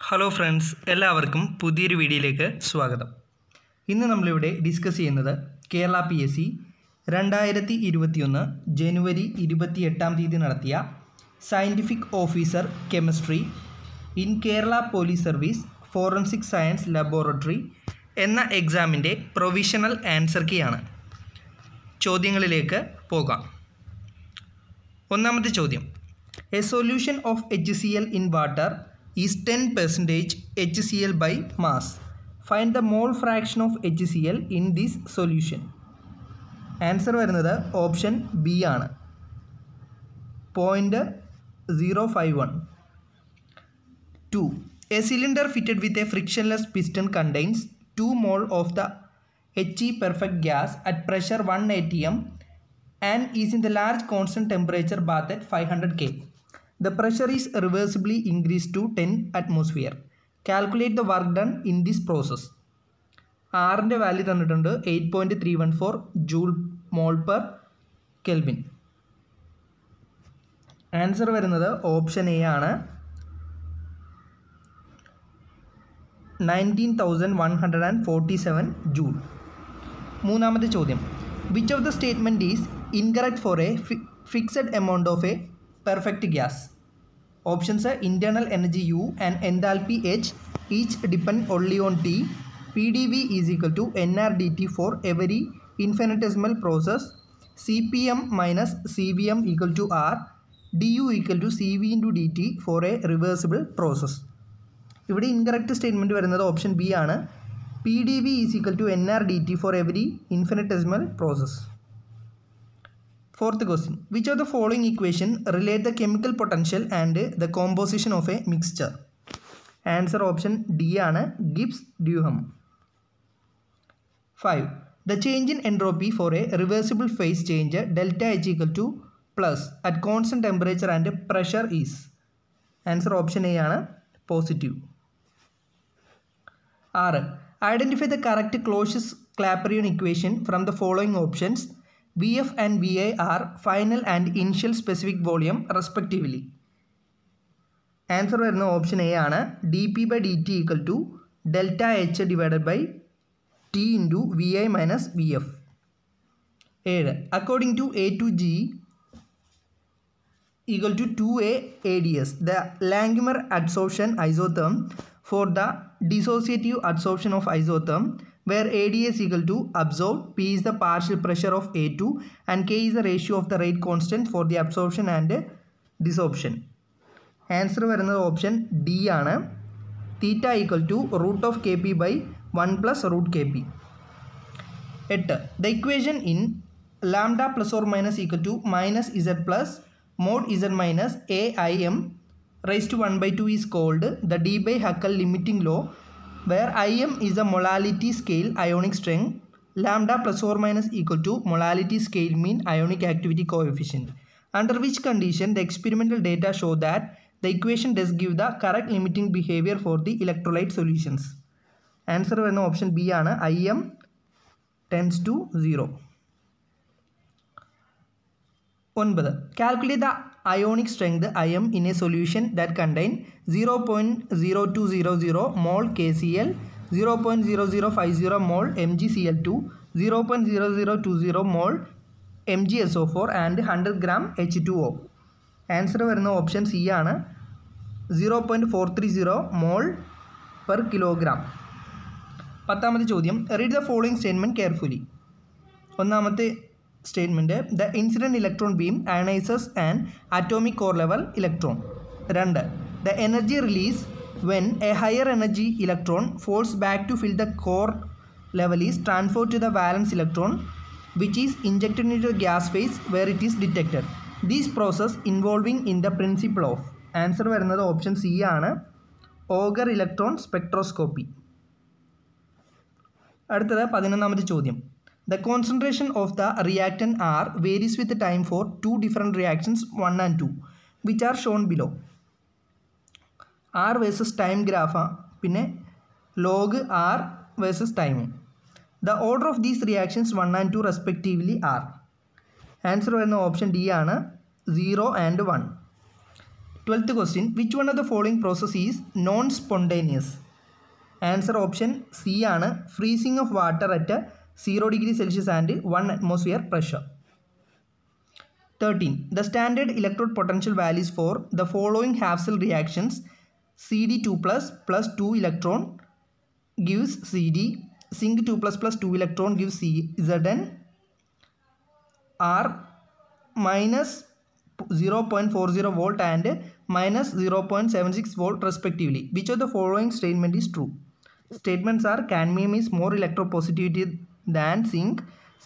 Hello friends, എല്ലാവർക്കും പുതിയൊരു വീഡിയോയിലേക്ക് സ്വാഗതം. ഇന്ന് നമ്മളിവിടെ ഡിസ്കസ് ചെയ്യുന്നത് കേരള PSC 2021 ജനുവരി 28 നടത്തിയ scientific officer chemistry in Kerala police service forensic science laboratory എന്ന എക്സാമിൻ്റെ പ്രൊവിഷണൽ ആൻസർ കീയാണ്. ചോദ്യങ്ങളിലേക്ക് പോകാം. ഒന്നാമത്തെ ചോദ്യം, A solution of HCl in water is 10% HCl by mass. Find the mole fraction of HCl in this solution. Answer വരുന്നത് option B ആണ്, 0.051. 2. A cylinder fitted with a frictionless piston contains 2 mole of the He perfect gas at pressure 1 atm and is in the large constant temperature bath at 500 K. The pressure is reversibly increased to 10 atmosphere. Calculate the work done in this process. Rന്റെ value തന്നിട്ടുണ്ട് 8.314 joule mole per kelvin. Answer വരുന്നത് option A ആണ്, 19,147 joule. മൂന്നാമത്തെ ചോദ്യം, which of the statement is incorrect for a fixed amount of a perfect gas? Options are internal energy U and enthalpy H each depend only on T. PdV is equal to nRT for every infinitesimal process. CPm minus CVm equal to R. Du equal to CV into dt for a reversible process. ഇവിടെ incorrect statement വരുന്നത് option B ആണ്, PdV is equal to nRT for every infinitesimal process. Fourth question, which of the following equation relate the chemical potential and the composition of a mixture? Answer option D ആണ്, Gibbs-Duhem. 5. The change in entropy for a reversible phase change delta H equal to plus at constant temperature and pressure is? Answer option A ആണ്, positive. 6. Identify the correct Clausius-Clapeyron equation from the following options. Vf and Vi are final and initial specific volume respectively. Answer വരുന്ന option A ആണ്, dP/dt equal to delta H divided by T into Vi minus Vf. 7. According to A to G equal to 2A ADS, the Langmuir adsorption isotherm for the dissociative adsorption of isotherm where ADS equal to absorb, P is the partial pressure of A2 and K is the ratio of the rate constant for the absorption and desorption. Answer വരുന്നത് option D ആണ്, theta equal to root of Kp by 1 plus root Kp. 8. The equation in lambda plus or minus equal to minus Z plus mod Z minus AIM raised to 1 by 2 is called the D by Huckel limiting law, where Im is a molality scale ionic strength, lambda plus or minus equal to molality scale mean ionic activity coefficient, under which condition the experimental data show that the equation does give the correct limiting behavior for the electrolyte solutions. Answer വരുന്ന option B ആണ്, Im tends to 0. 9. Calculate the ionic strength Im in a solution that contain 0.0200 mole KCl, 0.0050 mole MgCl2, 0.0020 mole MgSO4 and 100 gram H2O. Answer വരുന്ന option C ആണ്, 0.430 mole per kilogram. 10ാമത്തെ ചോദ്യം, read the following statement carefully. ഒന്നാമത്തെ statement, the incident electron beam ionises and atomic core level electron. 2. The energy release when a higher energy electron falls back to fill the core level is transferred to the valence electron which is injected into gas phase where it is detected. These process involving in the principle of. Answer വരുന്നത് option C ആണ്, Auger electron spectroscopy. അടുത്തത് 11ാമത്തെ ചോദ്യം, the concentration of the reactant R varies with the time for two different reactions 1 and 2 which are shown below. R versus time graph പിന്നെ log R versus time. The order of these reactions 1 and 2 respectively are. Answer വരുന്ന option D ആണ്, 0 and 1. 12th question, which one of the following process is non-spontaneous? Answer option C ആണ് freezing of water at 0 degree Celsius and 1 atmosphere pressure. 13. The standard electrode potential values for the following half-cell reactions CD2 plus 2 electron gives CD, zinc 2 plus 2 electron gives Zn, are minus 0.40 volt and minus 0.76 volt respectively. Which of the following statement is true? Statements are cadmium is more electropositive than zinc,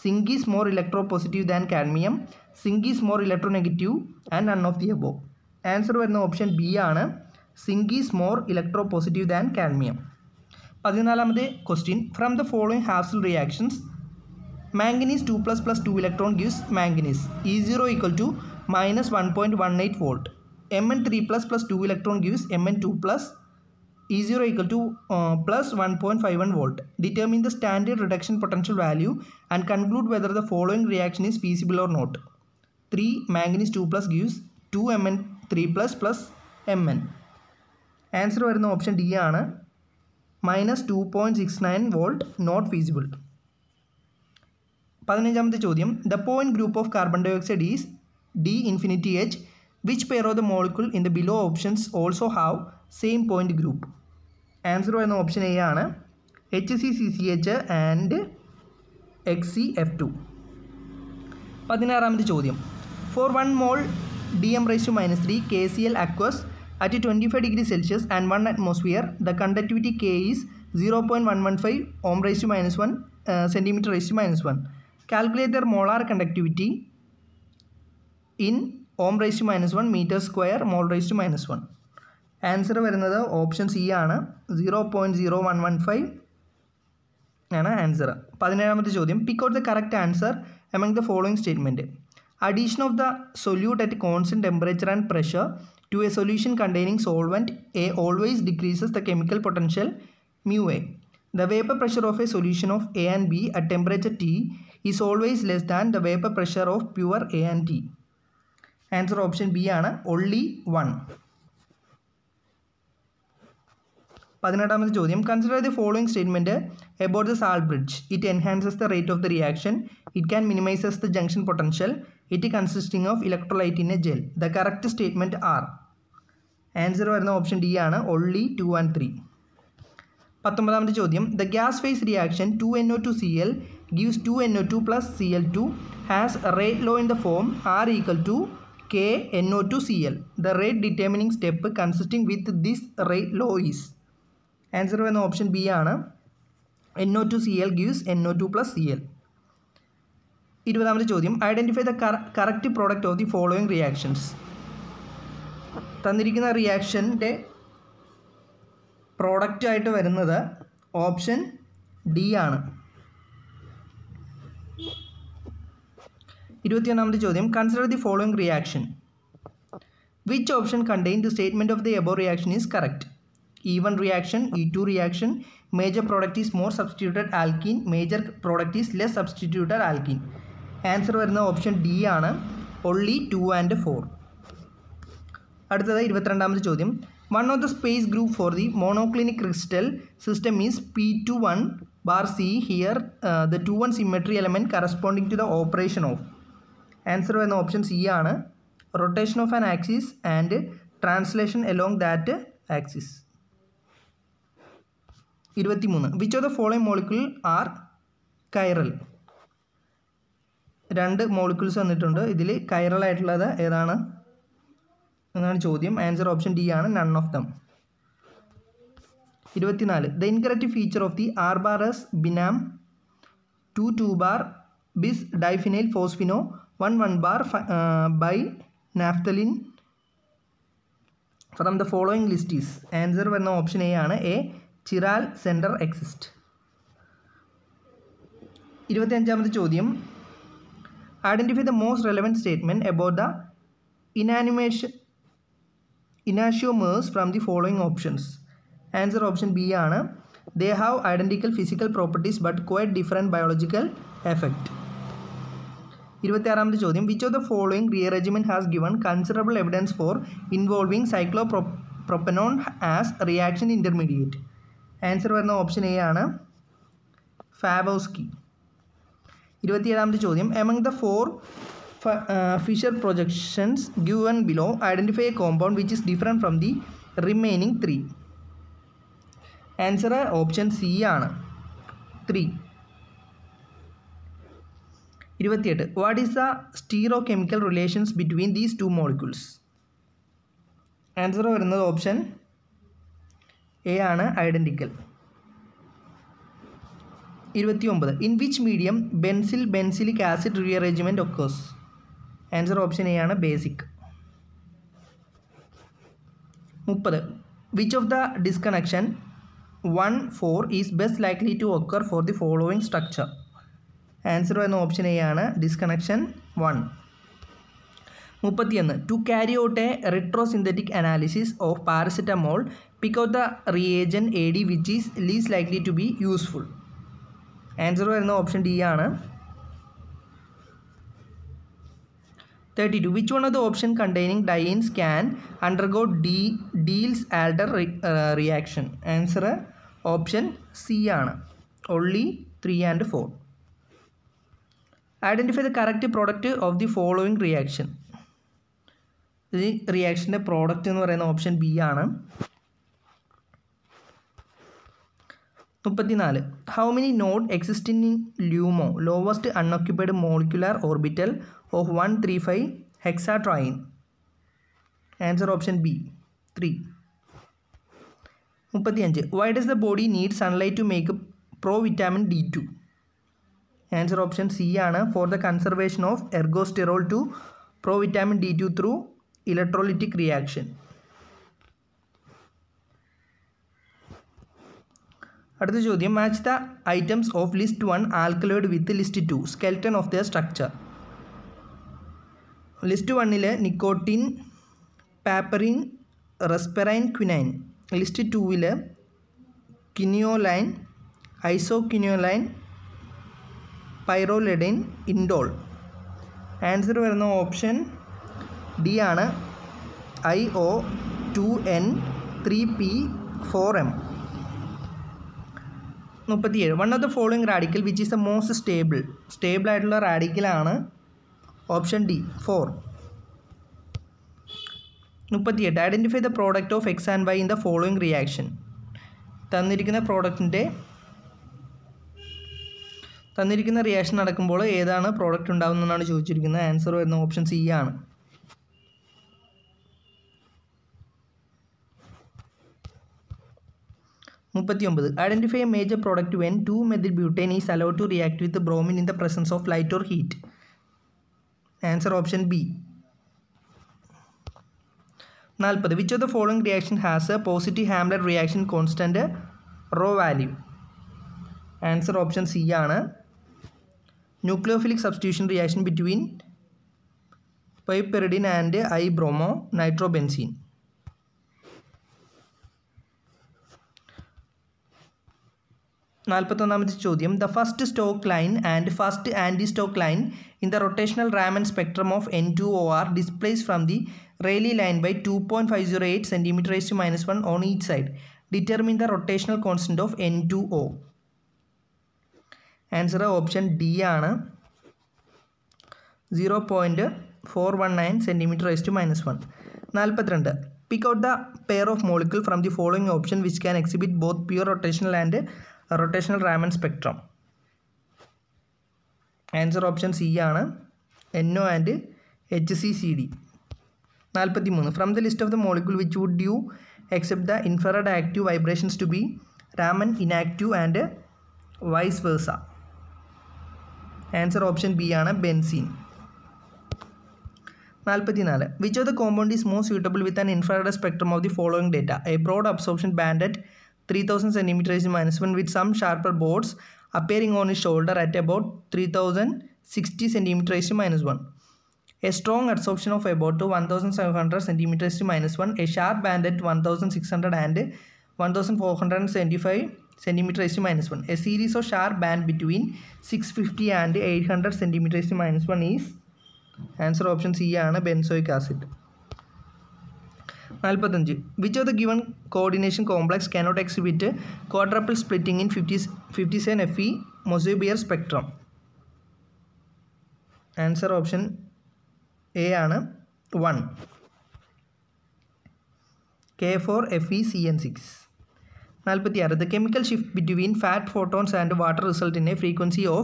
zinc is more electropositive than cadmium, zinc is more electronegative, and none of the above. Answer വരുന്ന option B ആണ് zinc is more electropositive than cadmium. 14th question, from the following half-cell reactions manganese 2 plus 2 electron gives manganese, E0 equal to minus 1.18 volt. Mn3 plus 2 electron gives Mn2 plus, E0 equal to plus 1.51 volt. Determine the standard reduction potential value and conclude whether the following reaction is feasible or not. 3 manganese 2 plus gives 2 Mn3 plus Mn. Answer വരുന്ന option D ആണ് minus 2.69 volt, not feasible. 15th ചോദ്യം, the point group of carbon dioxide is D infinity H. Which pair of the molecule in the below options also have same point group? Answer വരുന്ന option A ആണ് HCCCH and XCF2. 16th ചോദ്യം, for 1 mole Dm⁻³ KCl aqueous at 25 degree Celsius and 1 atmosphere, the conductivity K is 0.115 ohm⁻⁻1 cm⁻⁻1. Calculate their molar conductivity in ohm⁻⁻1 meter square mole⁻⁻1. Answer വരുന്നത് option C ആണ് 0.0115 ആണ് answer. 17th ചോദ്യം, pick out the correct answer among the following statement. Addition of the solute at constant temperature and pressure to a solution containing solvent A always decreases the chemical potential mu A. The vapor pressure of a solution of A and B at temperature T is always less than the vapor pressure of pure A and T. Answer option B ആണ് only 1. 18th ചോദ്യം, consider the following statement about the salt bridge. It enhances the rate of the reaction. It can minimizes the junction potential. It consisting of electrolyte in a gel. The correct statement are. Answer വരുന്ന option D ആണ് only 2 and 3. 19th ചോദ്യം, the gas phase reaction 2NO2Cl gives 2NO2 plus Cl2 has a rate law in the form R equal to KNO2Cl. The rate determining step consisting with this rate law is. Answer വരുന്ന option B ആണ് NO2Cl gives NO2 plus Cl. 20th ചോദ്യം, identify the correct product of the following reactions. തന്നിരിക്കുന്ന റിയാക്ഷൻ്റെ product ആയിട്ട് വരുന്നത് option D ആണ്. 21th ചോദ്യം, consider the following reaction. Which option contain the statement of the above reaction is correct? E1 reaction, E2 reaction, major product is more substituted alkene, major product is less substituted alkene. Answer വരുന്ന option D ആണ് only 2 and 4. അടുത്തത് 22th ചോദ്യം, one of the space group for the monoclinic crystal system is P21 bar C. Here the 2,1 symmetry element corresponding to the operation of. Answer വരുന്ന option C ആണ് rotation of an axis and translation along that axis. 23. Which of the following molecule are chiral? 2 molecules തന്നിട്ടുണ്ട്. ഇതിൽ chiral ആയിട്ടുള്ളത് ഏതാണ് എന്നാണ് ചോദ്യം. Answer option D ആണ് none of them. 24. The incorrect feature of the R bar is binam 2 bar bis diphenyl phosphino 1 bar by naphthalene from the following list is. Answer വരുന്ന option A ആണ് A chiral center exist. 25th ചോദ്യം, identify the most relevant statement about the enantiomers from the following options. Answer option B ആണ് they have identical physical properties but quite different biological effect. 26ാമത്തെ ചോദ്യം which of the following rearrangement has given considerable evidence for involving cyclopropanone as reaction intermediate. Answer വരുന്ന option A ആണ് Favorskii. 27ാമത്തെ ചോദ്യം among the 4 Fisher projections given below identify a compound which is different from the remaining 3. Answer option C ആണ് 3. 28 what is the stereochemical relations between these 2 molecules? Answer വരുന്നത് option A ആണ് identical. 29 in which medium benzilic acid rearrangement occurs? Answer option A ആണ് basic. 30 which of the disconnection 1,4 is best likely to occur for the following structure? Answer വരുന്ന option A ആണ് disconnection 1. 31 to carry out a retrosynthetic analysis of paracetamol pick out the reagent A D which is least likely to be useful? Answer വരുന്ന option D ആണ്. 32 which one of the option containing dienes can undergo Diels-Alder reaction? Answer option C ആണ് only 3 and 4. Identify the correct product of the following reaction. ഈ റിയാക്ഷൻ്റെ product എന്ന് പറയുന്ന option B ആണ്. 34 how many node exist in LUMO lowest unoccupied molecular orbital of 135 hexatriene? Answer option B 3. 35 why does the body need sunlight to make provitamin D2? Answer option C ആണ് for the conservation of ergosterol to provitamin D2 through electrolytic reaction. അടുത്ത ചോദ്യം match the items of list 1 alkaloid with list 2 skeleton of the structure. List 1 nicotine, papaverine, reserpine, quinine. List 2 quinoline, isoquinoline, pyrrolidine, indole. Answer വരുന്ന option D ആണ് IO2N3P4M. 37 one of the following radical which is the most stable ആയിട്ടുള്ള റാഡിക്കലാണ് option D 4. 38 identify the product of X and Y in the following reaction. തന്നിരിക്കുന്ന reaction നടക്കുമ്പോൾ ഏതാണ് product ഉണ്ടാകുന്നതെന്നാണ് ചോദിച്ചിരിക്കുന്നത്. Answer വരുന്ന option C ആണ്. 39 identify a major product when 2-methylbutane is allowed to react with bromine in the presence of light or heat. Answer option B. 40 which of the following reaction has a positive Hammett reaction constant rho value? Answer option C ആണ് nucleophilic substitution reaction between piperidine and ഐബ്രോമോ nitrobenzene. 41ാമത്തെ ചോദ്യം the first Stokes line and first anti Stokes line in the rotational Raman spectrum of N2OR displace from the Rayleigh line by 2.508 cm⁻⁻1 on each side. Determine the rotational constant of N2O. Answer option D ആണ് 0.419 cm⁻⁻1. 42 pick out the pair of molecule from the following option which can exhibit both pure rotational and rotational Raman spectrum. Answer option C ആണ് NO and HCCD. 43 from the list of the molecule which would you accept the infrared active vibrations to be Raman inactive and vice versa? Answer option B ആണ് benzene. 44 which of the compound is most suitable with an infrared spectrum of the following data? A broad absorption band at 3000 cm⁻⁻1 with some sharper boards appearing on its shoulder at about 3060 cm⁻⁻1. A strong absorption of about 1700 cm⁻⁻1. A sharp band at 1600 and 1475 centimeter raised to minus 1. A series of sharp band between 650 and 800 centimeter raised to minus 1 is answer option C ആണ് benzoic acid. 45. Which of the given coordination complex cannot exhibit quadruple splitting in 57 Fe Mosby spectrum? Answer option A ആണ് 1. K4FeCN6. 46. The chemical shift between fat photons and water result in a frequency of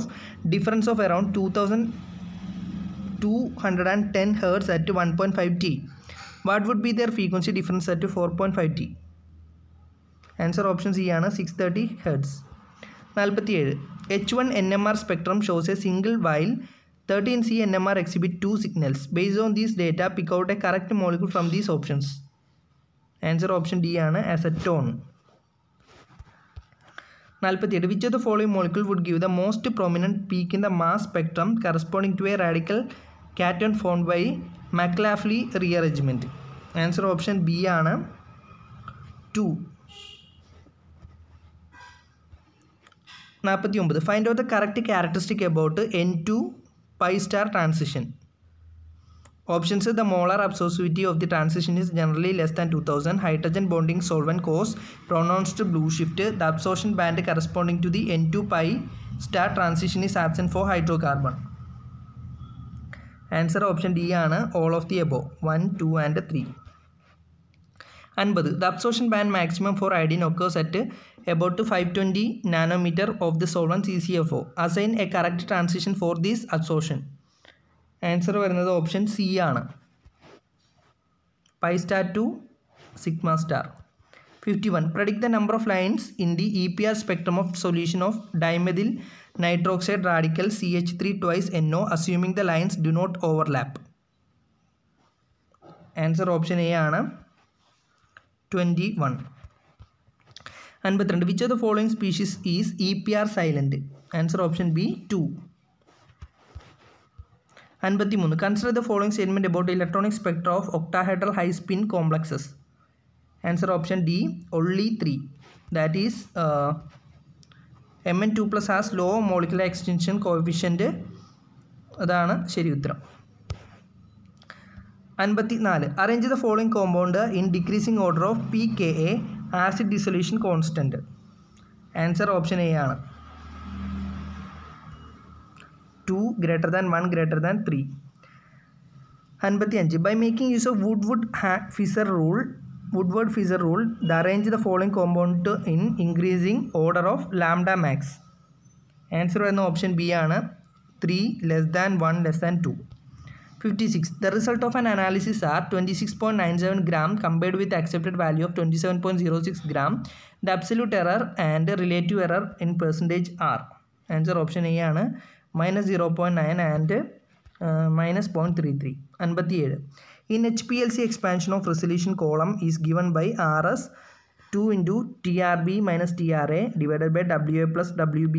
difference of around 2210 Hz at 1.5 T. What would be their frequency difference at 4.5 T? Answer option C ആണ് 630 Hz. 47. H1 NMR spectrum shows a single while 13C NMR exhibit two signals. Based on these data, pick out a correct molecule from these options. Answer option D ആണ് acetone. 48. Which of the following molecule would give the most prominent peak in the mass spectrum corresponding to a radical cation formed by McLaughlin rearrangement? Answer option B ആണ് 2. 49. Find out the correct characteristic about N2 pi star transition. Options: the molar absorptivity of the transition is generally less than 2000. Hydrogen bonding solvent cause pronounced blue shift. The absorption band corresponding to the N2 pi star transition is absent for hydrocarbon. Answer option D ആണ് all of the above 1, 2 and 3. 50. The absorption band maximum for iodine occurs at about 520 nanometer of the solvent CCFO. Assign a correct transition for this absorption. Answer വരുന്നത് option C ആണ് pi star to sigma star. 51. Predict the number of lines in the EPR spectrum of solution of dimethyl nitroxide radical CH3 twice NO assuming the lines do not overlap. Answer option A ആണ് 21. 52. Which of the following species is EPR silent? Answer option B 2. 53. Consider the following statement about the electronic spectra of octahedral high spin complexes. Answer option D only 3. That is Mn2 plus has low molecular extinction coefficient. അതാണ് ശരി ഉത്തരം. 54. Arrange the following compound in decreasing order of pKa acid dissolution constant. Answer option A ആണ് 2 greater than 1 greater than 3. 55. By making use of Woodward-Fizzer rule, arrange the following compound in increasing order of lambda max. Answer എന്ന option B ആണ് 3 less than 1 less than 2. 56. The result of an analysis are 26.97 gram compared with accepted value of 27.06 gram. The absolute error and relative error in percentage are. Answer option A ആണ് minus 0.9 and minus 0.33. 57. In HPLC expansion of resolution column is given by RS 2 into TRB minus TRA divided by WA plus WB.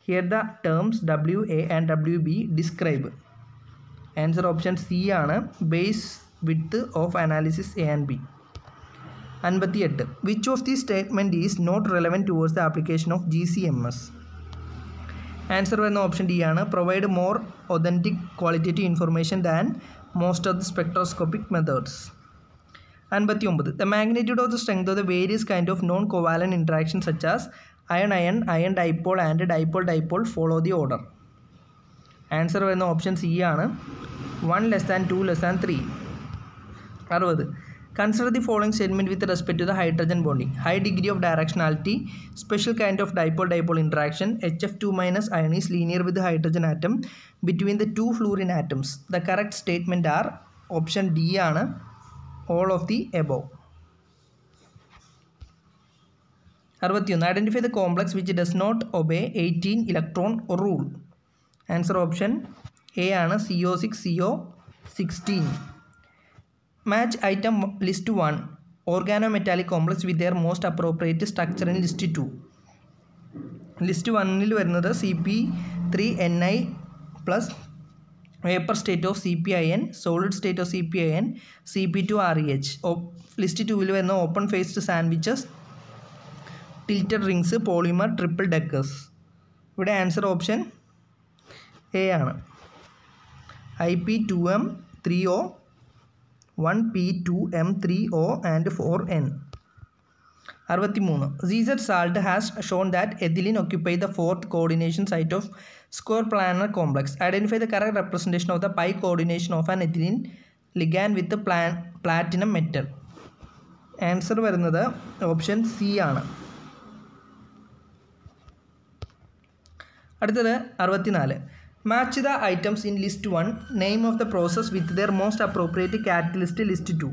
Here the terms WA and WB describe. Answer option C ആണ് base width of analysis A and B. 58. Which of these statement is not relevant towards the application of GCMS? Answer വരുന്ന option D ആണ് provide more authentic qualitative information than most of the spectroscopic methods. 59. The magnitude of the strength of the various kind of non-covalent interactions such as iron-iron, iron dipole and dipole-dipole follow the order. Answer വരുന്ന option C ആണ് 1 less than 2 less than 3. 60. Consider the following statement with respect to the hydrogen bonding. High degree of directionality, special kind of dipole-dipole interaction, HF2 minus ion is linear with the hydrogen atom between the two fluorine atoms. The correct statement are option D ആണ് all of the above. 61. Identify the complex which does not obey 18 electron rule. Answer option A ആണ് CO6 CO16. Match item list 1 organometallic complex with their most appropriate structure in list 2. List 1 വരുന്നത് CP3Ni plus vapor state of CpIn, solid state of CpIn, CP2REH. List 2 വരുന്ന open faced sandwiches, tilted rings, polymer, triple deckers. ഇവിടെ answer option A ആണ്. IP2M3O, 1P2M3O and 4N. 63. ZZ salt has shown that ethylene occupies the fourth coordination site of square planar complex. Identify the correct representation of the pi coordination of an ethylene ligand with the platinum metal. Answer വരുന്നത് option C ആണ്. അടുത്തത് 64. Match the items in list 1, name of the process with their most appropriate catalyst list 2.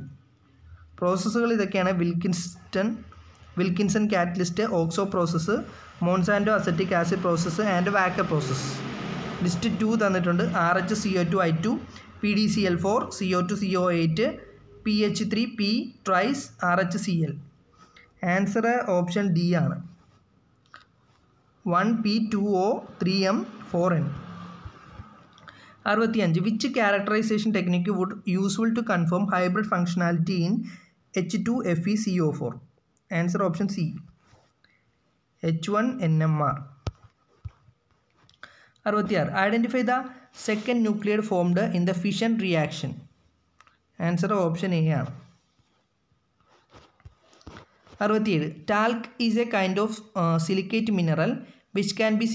പ്രോസസ്സുകൾ ഇതൊക്കെയാണ്: Wilkinson catalyst, oxo process, Monsanto acetic acid process and Wacker process. List 2 തന്നിട്ടുണ്ട്: RHCO2I2, PDCl4, CO2CO8, PH3P tris RHCl. Answer option D ആണ്, 1P2O 3M 4N. 65. Which characterization technique would useful to confirm hybrid functionality in H2FeCO4? Answer option C, H1NMR. 66. Identify the second nucleide formed in the fission reaction. Answer option A ആണ്. 67. Talc is a kind of silicate mineral which can be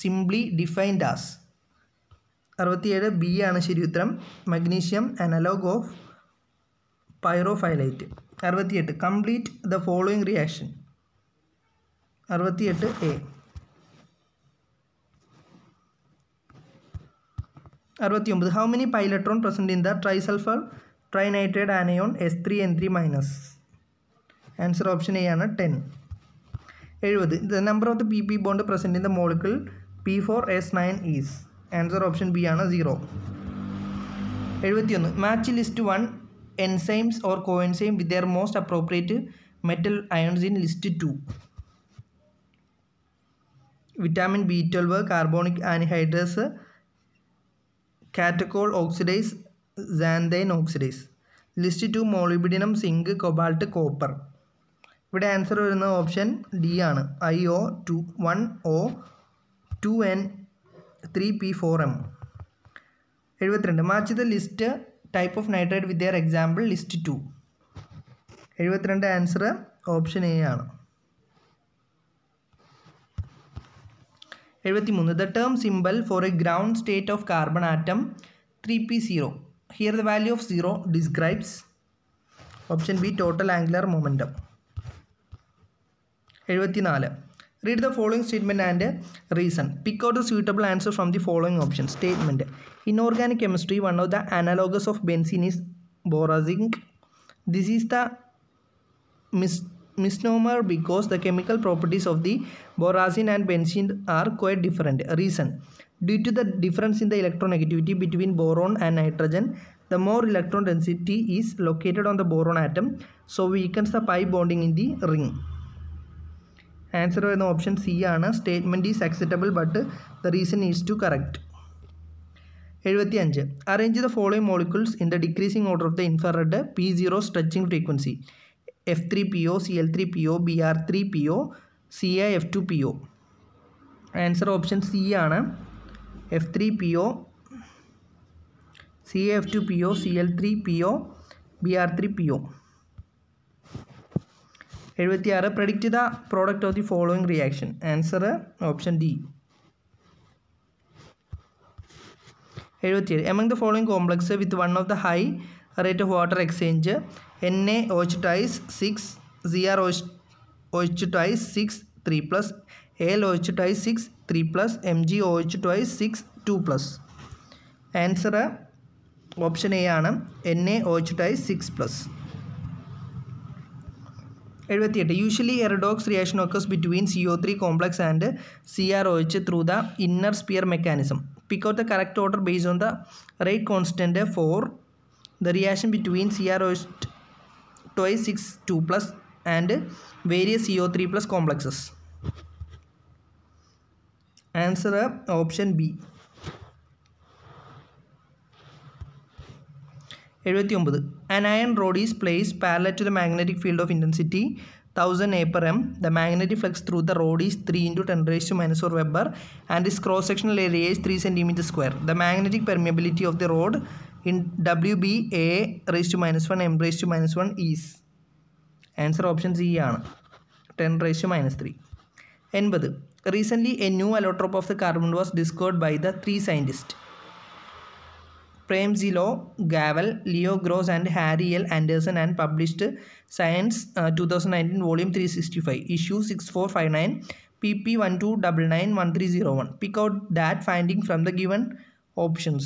simply defined as. 67 B ആണ് ശരി ഉത്തരം, magnesium analogue of pyrophyllite. 68. Complete the following reaction. 68 A. 69. How many pi electron present in the trisulphur trinitrate anion S3N3-? Answer option A ആണ്, 10. 70. The number of the PP bond present in the molecule P4S9 is. Answer option B ആണ്, 0. 71. Match list 1 enzymes or coenzyme with their most appropriate metal ions in list 2. Vitamin B12, carbonic anhydrase, catechol oxidase, xanthine oxidase. List 2 molybdenum, zinc, cobalt, copper. ഇവിടെ answer വരുന്നത് option D ആണ്, IO1O 2N3P4M. 72. Match the list type of nitrate with their example list 2. 72 answer option A ആണ്. 73. The term symbol for a ground state of carbon atom 3p0. Here the value of 0 describes. Option B, total angular momentum. 74. Read the following statement and reason. Pick out the suitable answer from the following options. Statement. In organic chemistry, one of the analogues of benzene is borazine. This is the misnomer because the chemical properties of the borazine and benzene are quite different. Reason. Due to the difference in the electronegativity between boron and nitrogen, the more electron density is located on the boron atom, so weakens the pi bonding in the ring. Answer വരുന്ന option C ആണ്, statement is acceptable but the reason is to correct. 75. Arrange the following molecules in the decreasing order of the infrared P0 stretching frequency. F3PO, Cl3PO, Br3PO, CaF2PO. Answer option C ആണ്, F3PO, CaF2PO, Cl3PO, Br3PO. 76. Predict the product of the following reaction. Answer option D. 77. Among the following complexes with one of the high rate of water exchange, NaOH twice 6, CrOH twice 6, 3 plus, AlOH twice 6, 3 plus, MgOH twice 6, 2 plus. Answer option A ആണ്, NaOH twice 6 plus. 78. Usually a redox reaction occurs between CO3 complex and CrOH through the inner sphere mechanism. Pick out the correct order based on the rate constant for the reaction between CrOH twice 6, 2 plus and various CO3 plus complexes. Answer option B. 79. An iron rod is placed parallel to the magnetic field of intensity 1000 APM. The magnetic flux through the rod is 3 into 10 raised to minus 4 Weber and its cross-sectional area is 3 cm square. The magnetic permeability of the rod in WB A raised to minus 1 M raised to minus 1 is. Answer option C ആണ് 10 raised to minus 3. 80. Recently a new allotrope of the carbon was discovered by the 3 scientists. Premzilo, Gavel, Leo Gross and Harry L. Anderson and published Science 2019 volume 365 issue 6459 pp 12991301. Pick out that finding from the given options.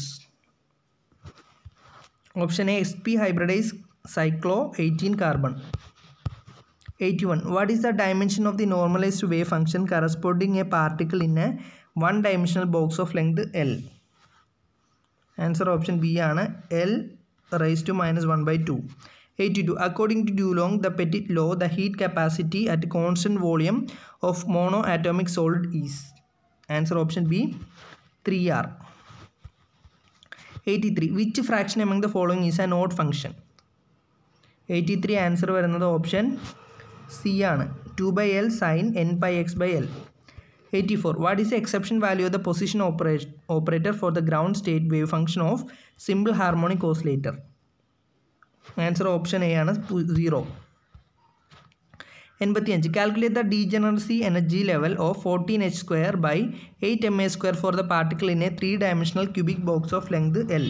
Option A, sp hybridized cyclo 18 carbon. 81. What is the dimension of the normalized wave function corresponding a particle in a one-dimensional box of length L? Answer option B ആണ് L raised to minus 1 by 2. 82. According to Dulong, the Petit law, the heat capacity at constant volume of monoatomic solid is. Answer option B 3R. 83. Which fraction among the following is an odd function? 83 answer വരുന്നത് option C ആണ് 2 by L sin n pi x by L. 84. What is the exception value of the position operator for the ground state wave function of simple harmonic oscillator? Answer option A ആണ് 0. 85. Calculate the degeneracy energy level of 14h square by 8ma square for the particle in a 3-dimensional cubic box of length L.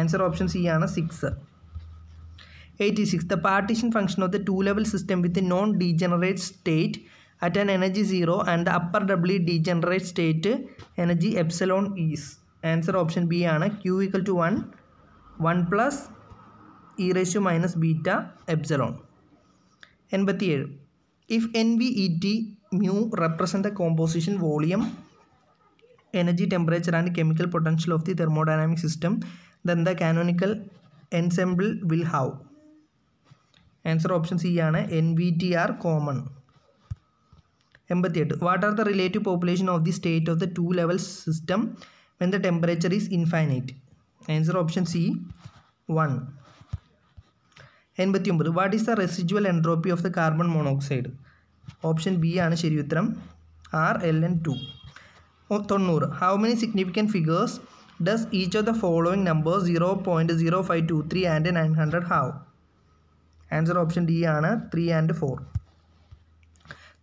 Answer option C ആണ് 6. 86. The partition function of the two-level system with a non-degenerate state at an energy 0 and the upper doubly degenerate state energy epsilon is. Answer option B ആണ് Q equal to 1 plus e raised to minus beta epsilon. 87. If NVET mu represent the composition, volume, energy, temperature and chemical potential of the thermodynamic system, then the canonical ensemble will have. Answer option C ആണ് NVT are common. 88. What are the relative population of the state of the two-level system when the temperature is infinite? Answer option C 1. 89. What is the residual entropy of the carbon monoxide? Option B ആണ് ശരി ഉത്തരം R ln 2. 90. How many significant figures does each of the following numbers 0.0523 and 900 have? Answer option D ആണ് 3 and 4.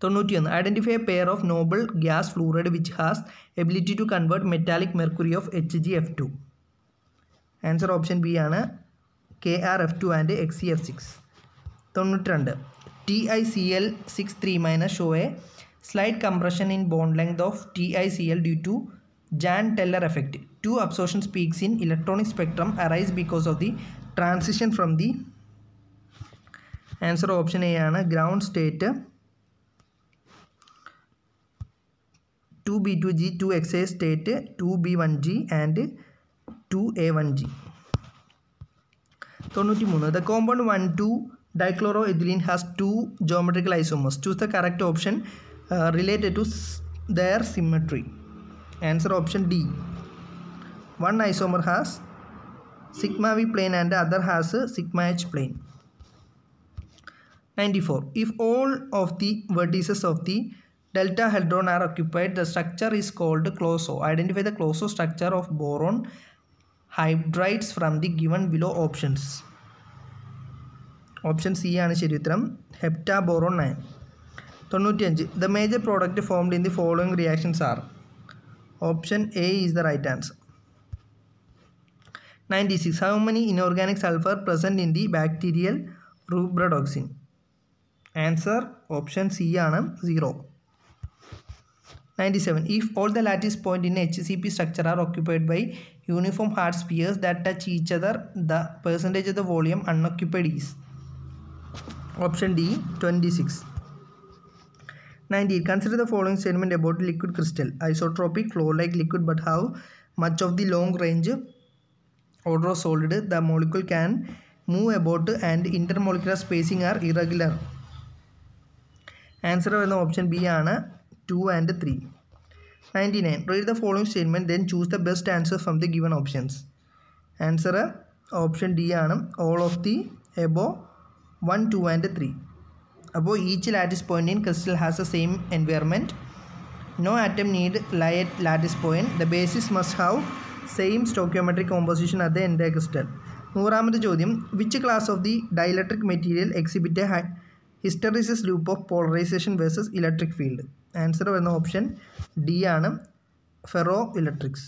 91. Identify a pair of noble gas fluoride which has ability to convert metallic mercury of HgF2. Answer option B ആണ് KrF2 and XeF6. 92. TiCl63- show a slight compression in bond length of TiCl due to Jahn-Teller effect. Two absorption peaks in electronic spectrum arise because of the transition from the. Answer option A ആണ് ground state 2b2g 2xa state 2b1g and 2a1g. 93. The compound 1,2-dichloroethylene has two geometrical isomers. Choose the correct option related to their symmetry. Answer option D. One isomer has sigma v plane and the other has a sigma h plane. 94. If all of the vertices of the delta hadron are occupied, the structure is called Closure. Identify the Closure structure of boron hydrides from the given below options. Option C ആണ് ശരി ഉത്തരം heptaboron 9. 95. The major product formed in the following reactions are. Option A is the right answer. 96. How many inorganic sulfur present in the bacterial rubredoxin? Answer option C ആണ് 0. 97. If all the lattice points in HCP structure are occupied by uniform hard spheres that touch each other, the percentage of the volume unoccupied is. Option D 26. 98. Consider the following statement about liquid crystal. Isotropic, flow-like liquid but have much of the long range odor solid. The molecule can move about and intermolecular spacing are irregular. Answer വരുന്ന option B ആണ് 2 and 3. 99. Read the following statement then choose the best answer from the given options. Answer option D ആണ് all of the above 1, 2 and 3. അപ്പോൾ each lattice point in crystal has a same environment. No atom need lie at lattice point. The basis must have same stoichiometric composition at the entire crystal. 100ാമത്തെ ചോദ്യം, which class of the dielectric material exhibit a hysteresis loop of polarisation versus electric field? Answer വരുന്ന option D ആണ്, ferro electrics.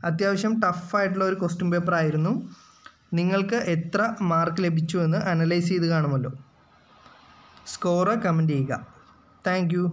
അത്യാവശ്യം ടഫായിട്ടുള്ള ഒരു question paper ആയിരുന്നു. നിങ്ങൾക്ക് എത്ര മാർക്ക് ലഭിച്ചു എന്ന് അനലൈസ് ചെയ്ത് കാണുമല്ലോ. സ്കോറ് കമൻറ്റ് ചെയ്യുക. Thank you.